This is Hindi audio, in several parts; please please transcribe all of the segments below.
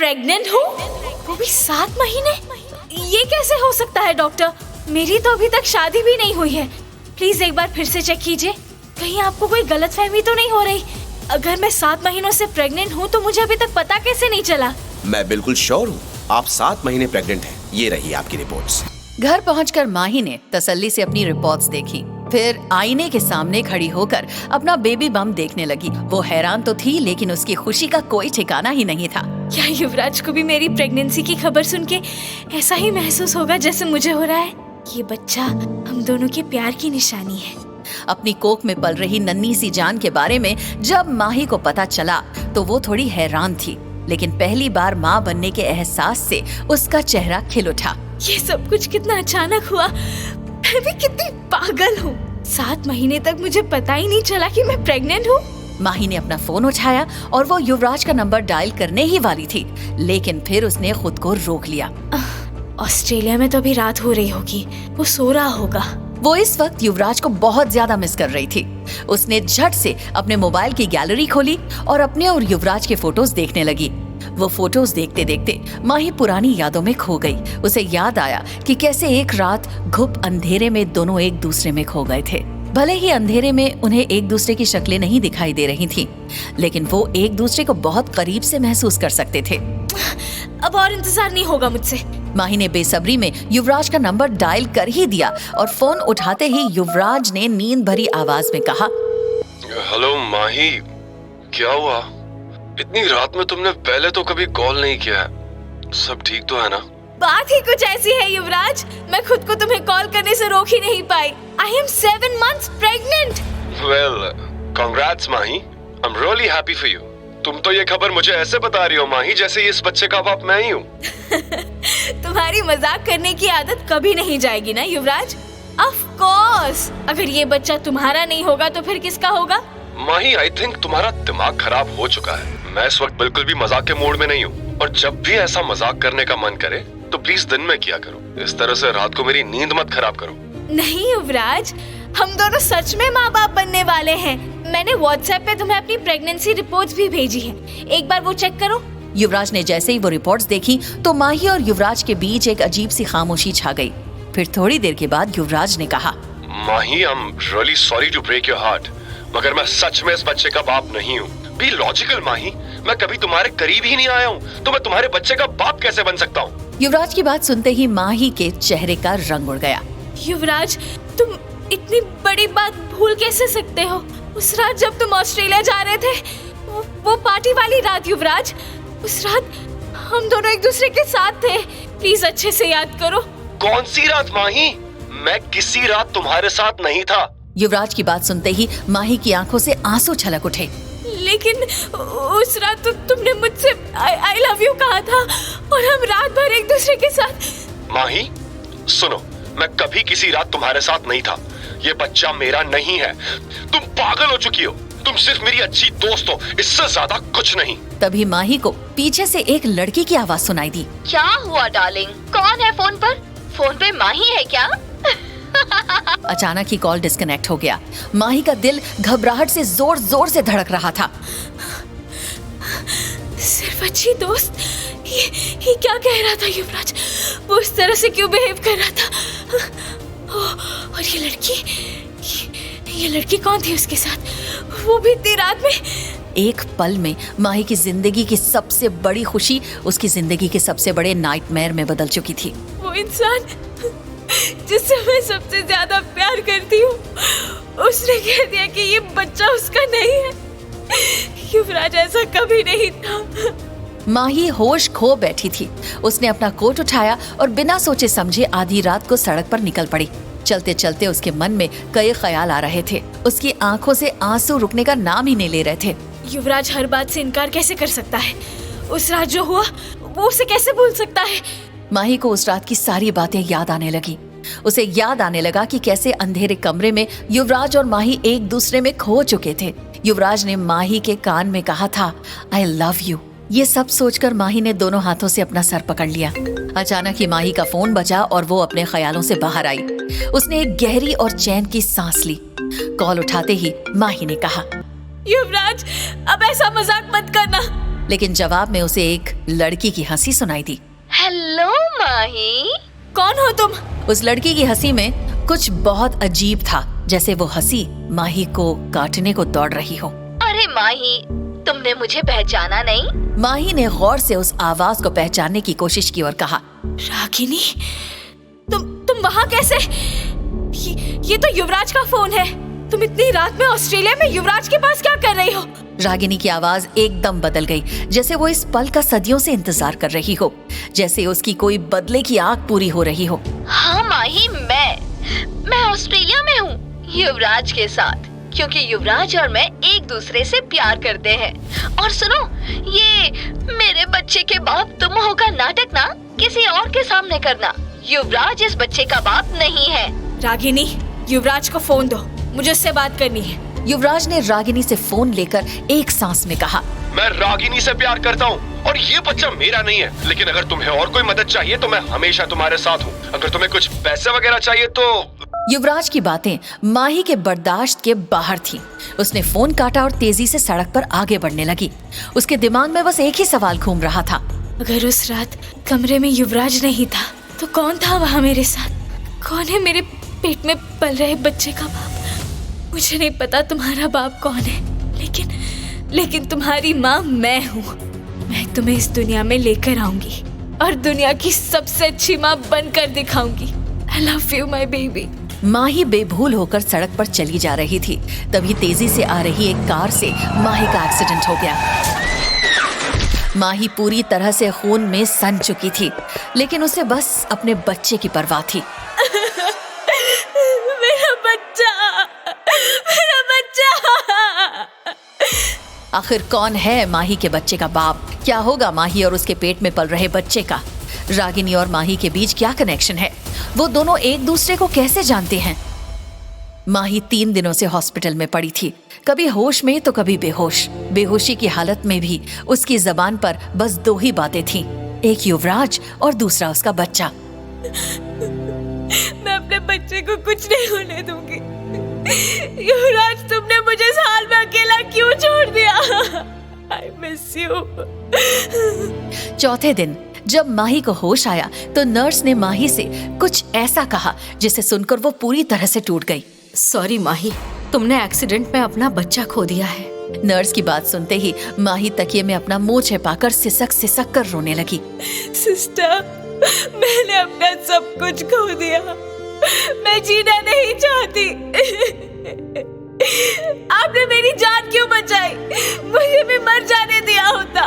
प्रेग्नेंट हूँ, वो भी 7 महीने? ये कैसे हो सकता है डॉक्टर? मेरी तो अभी तक शादी भी नहीं हुई है। प्लीज एक बार फिर से चेक कीजिए, कहीं आपको कोई गलतफहमी तो नहीं हो रही। अगर मैं 7 महीनों से प्रेग्नेंट हूँ तो मुझे अभी तक पता कैसे नहीं चला? मैं बिल्कुल श्योर हूँ, आप 7 महीने प्रेग्नेंट हैं। ये रही आपकी रिपोर्ट्स। घर पहुंचकर माही ने तसल्ली से अपनी रिपोर्ट्स देखी, फिर आईने के सामने खड़ी होकर अपना बेबी बम देखने लगी। वो हैरान तो थी, लेकिन उसकी खुशी का कोई ठिकाना ही नहीं था। क्या युवराज को भी मेरी प्रेगनेंसी की खबर सुन के ऐसा ही महसूस होगा जैसे मुझे हो रहा है? ये बच्चा हम दोनों के प्यार की निशानी है। अपनी कोख में पल रही नन्ही सी जान के बारे में जब माही को पता चला तो वो थोड़ी हैरान थी, लेकिन पहली बार माँ बनने के एहसास से उसका चेहरा खिल उठा। ये सब कुछ कितना अचानक हुआ, मैं भी कितनी पागल हूँ। 7 महीने तक मुझे पता ही नहीं चला कि मैं प्रेग्नेंट हूँ। माही ने अपना फोन उठाया और वो युवराज का नंबर डायल करने ही वाली थी, लेकिन फिर उसने खुद को रोक लिया। ऑस्ट्रेलिया में तो अभी रात हो रही होगी, वो सो रहा होगा। वो इस वक्त युवराज को बहुत ज्यादा मिस कर रही थी। उसने झट से अपने मोबाइल की गैलरी खोली और अपने और युवराज के फोटोज देखने लगी। वो फोटोज देखते देखते माही पुरानी यादों में खो गई। उसे याद आया कि कैसे एक रात घुप अंधेरे में दोनों एक दूसरे में खो गए थे। भले ही अंधेरे में उन्हें एक दूसरे की शक्लें नहीं दिखाई दे रही थीं, लेकिन वो एक दूसरे को बहुत करीब से महसूस कर सकते थे। अब और इंतजार नहीं होगा मुझसे। माही ने बेसब्री में युवराज का नंबर डायल कर ही दिया और फोन उठाते ही युवराज ने नींद भरी आवाज में कहा, हेलो माही, क्या हुआ? इतनी रात में तुमने पहले तो कभी कॉल नहीं किया है। सब ठीक तो है ना? बात ही कुछ ऐसी है युवराज, मैं खुद को तुम्हें कॉल करने से रोक ही नहीं पाई। I am 7 months pregnant. Well, congrats Mahi, I am really happy for you. तुम तो ये खबर मुझे ऐसे बता रही हो माही जैसे इस बच्चे का बाप मैं ही हूँ। तुम्हारी मजाक करने की आदत कभी नहीं जाएगी ना युवराज? ऑफ कोर्स, अगर ये बच्चा तुम्हारा नहीं होगा तो फिर किसका होगा? माही, आई थिंक तुम्हारा दिमाग खराब हो चुका है। मैं इस वक्त बिल्कुल भी मजाक के मूड में नहीं हूँ, और जब भी ऐसा मजाक करने का मन करे तो प्लीज दिन में किया करो। इस तरह से रात को मेरी नींद मत खराब करो। नहीं युवराज, हम दोनों सच में माँ बाप बनने वाले हैं। मैंने व्हाट्सएप पे तुम्हें अपनी प्रेगनेंसी रिपोर्ट्स भी भेजी है, एक बार वो चेक करो। युवराज ने जैसे ही वो रिपोर्ट्स देखी तो माही और युवराज के बीच एक अजीब सी खामोशी छा गई। फिर थोड़ी देर के बाद युवराज ने कहा, Mahi, I am really sorry to break your heart, मगर मैं सच में इस बच्चे का बाप नहीं हूँ। बी लॉजिकल माही, मैं कभी तुम्हारे करीब ही नहीं आया हूँ, तो मैं तुम्हारे बच्चे का बाप कैसे बन सकता हूँ? युवराज की बात सुनते ही माही के चेहरे का रंग उड़ गया। युवराज, तुम इतनी बड़ी बात भूल कैसे सकते हो? उस रात जब तुम ऑस्ट्रेलिया जा रहे थे, वो पार्टी वाली रात युवराज, उस रात हम दोनों एक दूसरे के साथ थे। प्लीज अच्छे से याद करो। कौन सी रात माही? मैं किसी रात तुम्हारे साथ नहीं था। युवराज की बात सुनते ही माही की आंखों से आंसू छलक उठे। लेकिन उस रात तो तुमने मुझसे आई लव यू कहा था और हम रात भर एक दूसरे के साथ। माही सुनो, मैं कभी किसी रात तुम्हारे साथ नहीं था। ये बच्चा मेरा नहीं है। तुम पागल हो चुकी हो। तुम सिर्फ मेरी अच्छी दोस्त हो, इससे ज्यादा कुछ नहीं। तभी माही को पीछे से एक लड़की की आवाज सुनाई दी। क्या हुआ डार्लिंग? कौन है फोन पर? फोन पे माही है क्या? अचानक ही कॉल डिस्कनेक्ट हो गया। माही का दिल घबराहट से जोर जोर से धड़क रहा था। सिर्फ अच्छी दोस्त, ये क्या कह रहा था युवराज? वो इस तरह से क्यों बिहेव कर रहा था? और ये लड़की कौन थी उसके साथ? वो भी इतनी रात में? एक पल में माही की जिंदगी की सबसे बड़ी खुशी उसकी जिंदगी के सबसे बड़े नाइटमेयर में बदल चुकी थी। वो इंसान जिससे मैं सबसे ज्यादा प्यार करती हूँ, उसने कह दिया कि ये बच्चा उसका नहीं है। युवराज, ऐसा कभी नहीं था। माही होश खो बैठी थी। उसने अपना कोट उठाया और बिना सोचे समझे आधी रात को सड़क पर निकल पड़ी। चलते चलते उसके मन में कई ख्याल आ रहे थे। उसकी आंखों से आंसू रुकने का नाम ही नहीं ले रहे थे। युवराज हर बात से इनकार कैसे कर सकता है? उस रात जो हुआ वो उसे कैसे भूल सकता है? माही को उस रात की सारी बातें याद आने लगी। उसे याद आने लगा कि कैसे अंधेरे कमरे में युवराज और माही एक दूसरे में खो चुके थे। युवराज ने माही के कान में कहा था, आई लव यू। ये सब सोचकर माही ने दोनों हाथों से अपना सर पकड़ लिया। अचानक ही माही का फोन बजा और वो अपने ख्यालों से बाहर आई। उसने एक गहरी और चैन की सांस ली। कॉल उठाते ही माही ने कहा, युवराज, अब ऐसा मजाक मत करना। लेकिन जवाब में उसे एक लड़की की हंसी सुनाई दी। हेलो माही। कौन हो तुम? उस लड़की की हंसी में कुछ बहुत अजीब था, जैसे वो हंसी माही को काटने को दौड़ रही हो। अरे माही, तुमने मुझे पहचाना नहीं? माही ने गौर से उस आवाज को पहचानने की कोशिश की और कहा, रागिनी, तुम वहाँ कैसे? ये तो युवराज का फोन है। तुम इतनी रात में ऑस्ट्रेलिया में युवराज के पास क्या कर रही हो? रागिनी की आवाज एकदम बदल गई, जैसे वो इस पल का सदियों से इंतजार कर रही हो, जैसे उसकी कोई बदले की आग पूरी हो रही हो। हाँ माही, मैं ऑस्ट्रेलिया में हूँ युवराज के साथ, क्योंकि युवराज और मैं एक दूसरे से प्यार करते हैं। और सुनो, ये मेरे बच्चे के बाप तुम होगा नाटक ना किसी और के सामने करना। युवराज इस बच्चे का बाप नहीं है। रागिनी, युवराज को फोन दो, मुझे उससे बात करनी है। युवराज ने रागिनी से फोन लेकर एक सांस में कहा, मैं रागिनी से प्यार करता हूँ और ये बच्चा मेरा नहीं है। लेकिन अगर तुम्हें और कोई मदद चाहिए तो मैं हमेशा तुम्हारे साथ हूँ। अगर तुम्हें कुछ पैसे वगैरह चाहिए तो। युवराज की बातें माही के बर्दाश्त के बाहर थी। उसने फोन काटा और तेजी से सड़क पर आगे बढ़ने लगी। उसके दिमाग में बस एक ही सवाल घूम रहा था, अगर उस रात कमरे में युवराज नहीं था तो कौन था वहाँ मेरे साथ? कौन है मेरे पेट में पल रहे बच्चे का बाप? मुझे नहीं पता तुम्हारा बाप कौन है, लेकिन तुम्हारी माँ मैं हूँ। मैं तुम्हें इस दुनिया में लेकर आऊंगी और दुनिया की सबसे अच्छी माँ बनकर दिखाऊंगी। I love you, my baby। माही बेभूल होकर सड़क पर चली जा रही थी। तभी तेजी से आ रही एक कार से माही का एक्सीडेंट हो गया। माही पूरी तरह से खून में सन चुकी थी, लेकिन उसे बस अपने बच्चे की परवाह थी। मेरा बच्चा। आखिर कौन है माही के बच्चे का बाप? क्या होगा माही और उसके पेट में पल रहे बच्चे का? रागिनी और माही के बीच क्या कनेक्शन है? वो दोनों एक दूसरे को कैसे जानते हैं? माही 3 दिनों से हॉस्पिटल में पड़ी थी, कभी होश में तो कभी बेहोश। बेहोशी की हालत में भी उसकी जबान पर बस 2 ही बातें थीं, एक युवराज और दूसरा उसका बच्चा। मैं अपने बच्चे को कुछ नहीं होने दूंगी। युवराज, तुमने मुझे इस हाल में अकेला क्यों छोड़ दिया? I miss you। चौथे दिन जब माही को होश आया तो नर्स ने माही से कुछ ऐसा कहा जिसे सुनकर वो पूरी तरह से टूट गई। सॉरी माही, तुमने एक्सीडेंट में अपना बच्चा खो दिया है। नर्स की बात सुनते ही माही तकिए में अपना मुंह छिपाकर सिसक कर रोने लगी। सिस्टर, मैंने अपना सब कुछ खो दिया। मैं जीना नहीं चाहती। आपने मेरी जान क्यों बचाई? मुझे भी मर जाने दिया होता।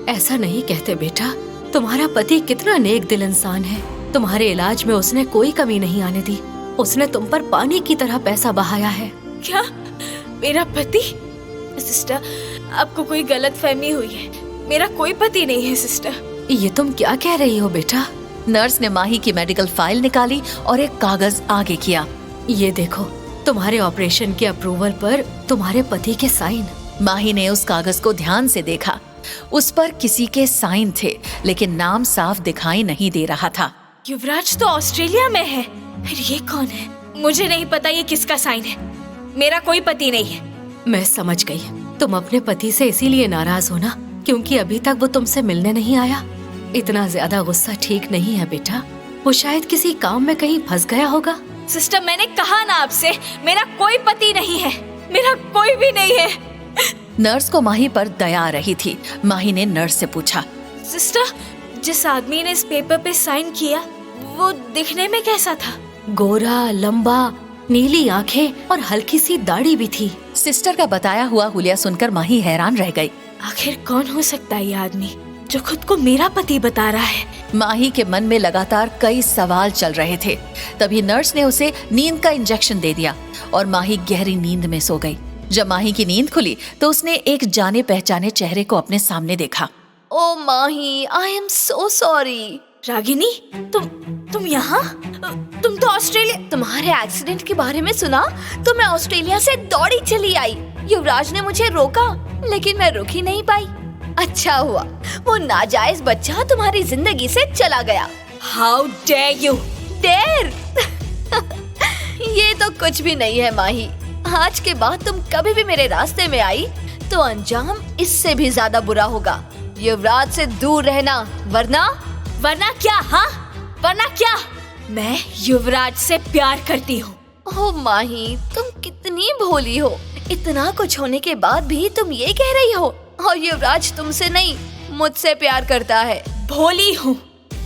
ऐसा नहीं कहते बेटा, तुम्हारा पति कितना नेक दिल इंसान है। तुम्हारे इलाज में उसने कोई कमी नहीं आने दी। उसने तुम पर पानी की तरह पैसा बहाया है। क्या? मेरा पति? सिस्टर, आपको कोई गलतफहमी हुई है। मेरा कोई पति नहीं है सिस्टर। ये तुम क्या कह रही हो बेटा? नर्स ने माही की मेडिकल फाइल निकाली और एक कागज आगे किया। ये देखो, तुम्हारे ऑपरेशन के अप्रूवल पर तुम्हारे पति के साइन। माही ने उस कागज को ध्यान से देखा। उस पर किसी के साइन थे, लेकिन नाम साफ दिखाई नहीं दे रहा था। युवराज तो ऑस्ट्रेलिया में है, फिर ये कौन है? मुझे नहीं पता ये किसका साइन है। मेरा कोई पति नहीं है। मैं समझ गई, तुम अपने पति से इसीलिए नाराज हो ना, क्योंकि अभी तक वो तुमसे मिलने नहीं आया। इतना ज्यादा गुस्सा ठीक नहीं है बेटा। वो शायद किसी काम में कहीं फंस गया होगा। सिस्टर, मैंने कहा ना आपसे, मेरा कोई पति नहीं है। मेरा कोई भी नहीं है। नर्स को माही पर दया आ रही थी। माही ने नर्स से पूछा, सिस्टर, जिस आदमी ने इस पेपर पे साइन किया वो दिखने में कैसा था? गोरा, लंबा, नीली आंखें और हल्की सी दाढ़ी भी थी। सिस्टर का बताया हुआ हुलिया सुनकर माही हैरान रह गई। आखिर कौन हो सकता है ये आदमी जो खुद को मेरा पति बता रहा है? माही के मन में लगातार कई सवाल चल रहे थे। तभी नर्स ने उसे नींद का इंजेक्शन दे दिया और माही गहरी नींद में सो गई। जब माही की नींद खुली तो उसने एक जाने पहचाने चेहरे को अपने सामने देखा। Oh Mahi, I am so sorry. Ragini, तुम यहाँ? तुम तो ऑस्ट्रेलिया। तुम्हारे एक्सीडेंट के बारे में सुना तो मैं ऑस्ट्रेलिया से दौड़ी चली आई। युवराज ने मुझे रोका, लेकिन मैं रुक ही नहीं पाई। अच्छा हुआ वो नाजायज बच्चा तुम्हारी जिंदगी से चला गया। How dare you? डेर? ये तो कुछ भी नहीं है माही। आज के बाद तुम कभी भी मेरे रास्ते में आई तो अंजाम इससे भी ज्यादा बुरा होगा। युवराज से दूर रहना, वरना क्या? हाँ, वरना क्या? मैं युवराज से प्यार करती हूँ। ओ माही, तुम कितनी भोली हो। इतना कुछ होने के बाद भी तुम ये कह रही हो, और युवराज तुमसे नहीं मुझसे प्यार करता है। भोली हूँ,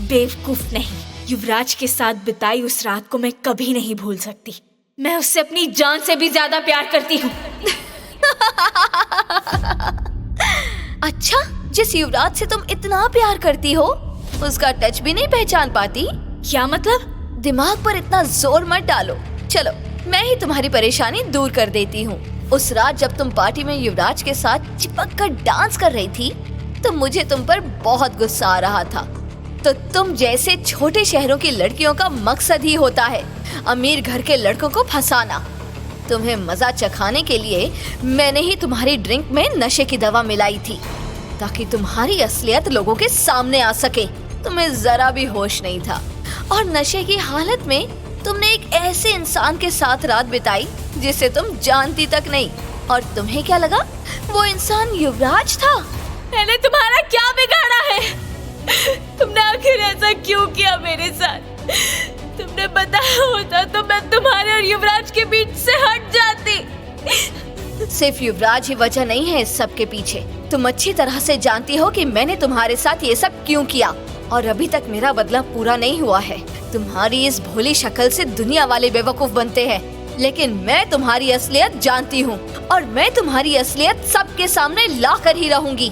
बेवकूफ नहीं। युवराज के साथ बिताई उस रात को मैं कभी नहीं भूल सकती। मैं उससे अपनी जान से भी ज्यादा प्यार करती हूँ। अच्छा, जिस युवराज से तुम इतना प्यार करती हो, उसका टच भी नहीं पहचान पाती? क्या मतलब? दिमाग पर इतना जोर मत डालो। चलो, मैं ही तुम्हारी परेशानी दूर कर देती हूँ। उस रात जब तुम पार्टी में युवराज के साथ चिपक कर डांस कर रही थी, तो मुझे तुम पर बहुत गुस्सा आ रहा था। तो तुम जैसे छोटे शहरों की लड़कियों का मकसद ही होता है अमीर घर के लड़कों को फंसाना। तुम्हें मजा चखाने के लिए मैंने ही तुम्हारी ड्रिंक में नशे की दवा मिलाई थी, ताकि तुम्हारी असलियत लोगों के सामने आ सके। तुम्हें जरा भी होश नहीं था, और नशे की हालत में तुमने एक ऐसे इंसान के साथ रात बिताई जिसे तुम जानती तक नहीं। और तुम्हें क्या लगा, वो इंसान युवराज था? मैंने तुम्हारा क्या बिगाड़ा है? तुमने आखिर ऐसा क्यों किया मेरे साथ? तुमने बताया होता तो मैं तुम्हारे और युवराज के बीच से हट जाती। सिर्फ युवराज ही वजह नहीं है इस सब के पीछे। तुम अच्छी तरह से जानती हो कि मैंने तुम्हारे साथ ये सब क्यों किया, और अभी तक मेरा बदला पूरा नहीं हुआ है। तुम्हारी इस भोली शक्ल से दुनिया वाले बेवकूफ बनते हैं, लेकिन मैं तुम्हारी असलियत जानती हूँ, और मैं तुम्हारी असलियत सबके सामने ला कर ही रहूंगी।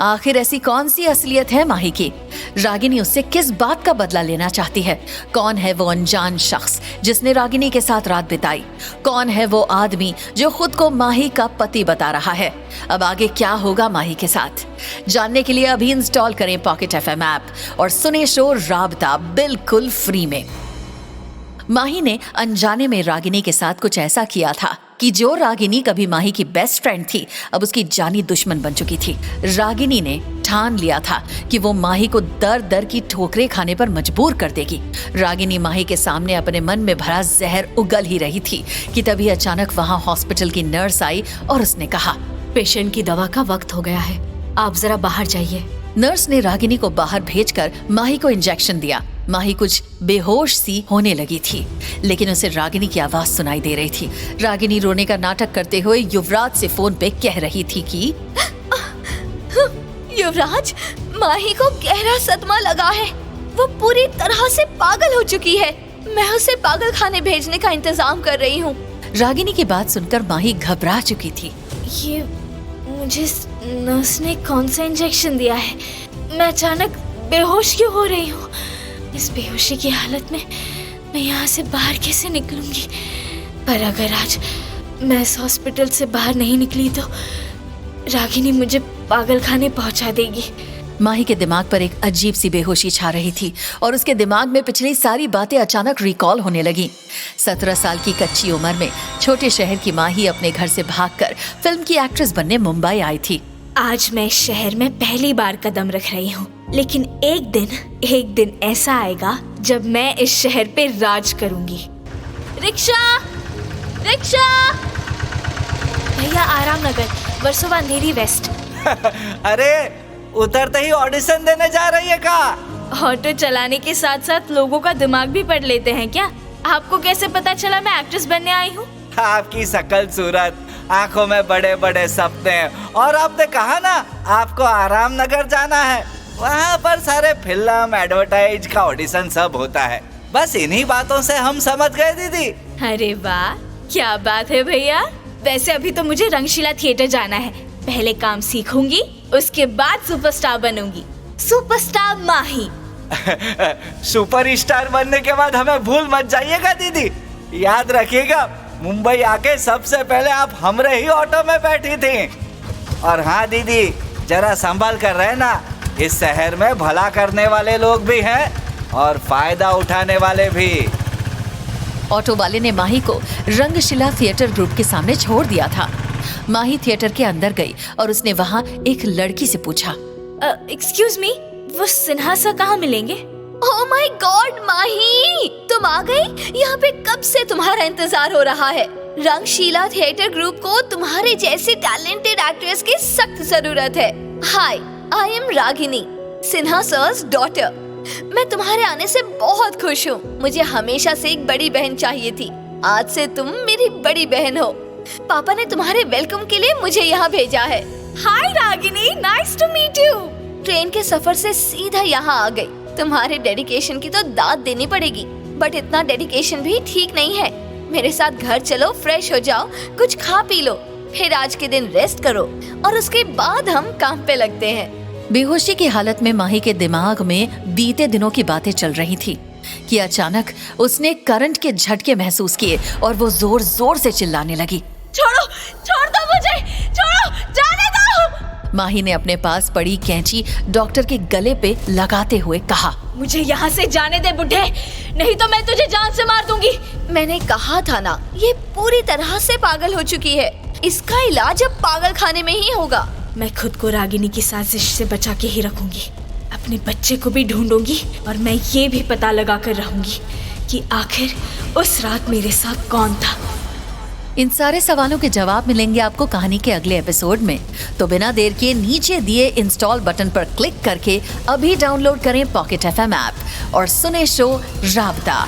आखिर ऐसी कौन सी असलियत है माही की? रागिनी उससे किस बात का बदला लेना चाहती है? कौन है वो अनजान शख्स जिसने रागिनी के साथ रात बिताई? कौन है वो आदमी जो खुद को माही का पति बता रहा है? अब आगे क्या होगा माही के साथ? जानने के लिए अभी इंस्टॉल करें पॉकेट FM ऐप और सुने शो राबता बिल्कुल फ्री में। माही ने अनजाने में रागिनी के साथ कुछ ऐसा किया था कि जो रागिनी कभी माही की बेस्ट फ्रेंड थी, अब उसकी जानी दुश्मन बन चुकी थी। रागिनी ने ठान लिया था कि वो माही को दर दर की ठोकरें खाने पर मजबूर कर देगी। रागिनी माही के सामने अपने मन में भरा जहर उगल ही रही थी कि तभी अचानक वहां हॉस्पिटल की नर्स आई और उसने कहा, पेशेंट की दवा का वक्त हो गया है, आप जरा बाहर जाइए। नर्स ने रागिनी को बाहर भेजकर माही को इंजेक्शन दिया। माही कुछ बेहोश सी होने लगी थी, लेकिन उसे रागिनी की आवाज सुनाई दे रही थी। रागिनी रोने का नाटक करते हुए युवराज से फोन पे कह रही थी कि युवराज, माही को गहरा सदमा लगा है। वो पूरी तरह से पागल हो चुकी है। मैं उसे पागल खाने भेजने का इंतजाम कर रही हूँ। रागिनी की बात सुनकर माही घबरा चुकी थी। ये मुझे नर्स ने कौन सा इंजेक्शन दिया है? मैं अचानक बेहोश क्यों हो रही हूँ? इस बेहोशी की हालत में मैं यहाँ से बाहर कैसे निकलूंगी? पर अगर आज मैं इस हॉस्पिटल से बाहर नहीं निकली तो रागिनी मुझे पागल खाने पहुँचा देगी। माही के दिमाग पर एक अजीब सी बेहोशी छा रही थी और उसके दिमाग में पिछली सारी बातें अचानक रिकॉल होने लगी। 17 साल की कच्ची उम्र में छोटे शहर की माही अपने घर से भागकर फिल्म की एक्ट्रेस बनने मुंबई आई थी। आज मैं इस शहर में पहली बार कदम रख रही हूँ, लेकिन एक दिन ऐसा आएगा जब मैं इस शहर पे राज करूंगी। Rickshaw, rickshaw! भैया, आराम नगर, वर्सोवा अंधेरी वेस्ट। अरे, उतरते ही ऑडिशन देने जा रही है का? ऑटो चलाने के साथ साथ लोगों का दिमाग भी पढ़ लेते हैं क्या? आपको कैसे पता चला मैं एक्ट्रेस बनने आई हूँ? आपकी शकल सूरत, आंखों में बड़े बड़े सपने, और आपने कहा ना आपको आराम नगर जाना है। वहाँ पर सारे फिल्म एडवर्टाइज का ऑडिशन सब होता है। बस इन्हीं बातों से हम समझ गए दीदी। अरे वाह, क्या बात है भैया। वैसे अभी तो मुझे रंगशिला थिएटर जाना है। पहले काम सीखूंगी, उसके बाद सुपरस्टार बनूंगी। सुपरस्टार माही। सुपरस्टार बनने के बाद हमें भूल मत जाइएगा दीदी। याद रखिएगा, मुंबई आके सबसे पहले आप हमरे ही ऑटो में बैठी थी। और हाँ दीदी, जरा संभाल कर रहना। इस शहर में भला करने वाले लोग भी हैं और फायदा उठाने वाले भी। ऑटो वाले ने माही को रंगशिला थिएटर ग्रुप के सामने छोड़ दिया था। माही थिएटर के अंदर गई और उसने वहाँ एक लड़की से पूछा, एक्सक्यूज मी, वो सिन्हा सर कहाँ मिलेंगे? ओह माय गॉड माही, तुम आ गई? यहाँ पे कब से तुम्हारा इंतजार हो रहा है। रंगशीला थिएटर ग्रुप को तुम्हारे जैसे टैलेंटेड एक्ट्रेस की सख्त जरूरत है। Hi, I am Ragini, Sinha sir's daughter. मैं तुम्हारे आने से बहुत खुश हूँ। मुझे हमेशा से एक बड़ी बहन चाहिए थी। आज से तुम मेरी बड़ी बहन हो। पापा ने तुम्हारे वेलकम के लिए मुझे यहाँ भेजा है। Hi Ragini, nice to meet you. Train के सफर से सीधा यहाँ आ गई। तुम्हारे डेडिकेशन की तो दाद देनी पड़ेगी, बट इतना डेडिकेशन भी ठीक नहीं है। मेरे साथ घर चलो, फ्रेश हो जाओ, कुछ खा पी लो, फिर आज के दिन रेस्ट करो और उसके बाद हम काम पे लगते हैं। बेहोशी की हालत में माही के दिमाग में बीते दिनों की बातें चल रही थी कि अचानक उसने करंट के झटके महसूस किए और वो जोर जोर से चिल्लाने लगी। छोड़ो, छोड़ दो मुझे, छोड़ो, जाने दो। माही ने अपने पास पड़ी कैंची डॉक्टर के गले पे लगाते हुए कहा, मुझे यहाँ से जाने दे बुढ़े, नहीं तो मैं तुझे जान से मार दूंगी। मैंने कहा था ना, ये पूरी तरह से पागल हो चुकी है। इसका इलाज अब पागल खाने में ही होगा। मैं खुद को रागिनी की साजिश से बचा के ही रखूंगी। अपने बच्चे को भी ढूंढूंगी और मैं ये भी पता लगा कर रहूंगी कि आखिर उस रात मेरे साथ कौन था। इन सारे सवालों के जवाब मिलेंगे आपको कहानी के अगले एपिसोड में। तो बिना देर किए नीचे दिए इंस्टॉल बटन पर क्लिक करके अभी डाउनलोड करें पॉकेट FM ऐप और सुने शो राबता।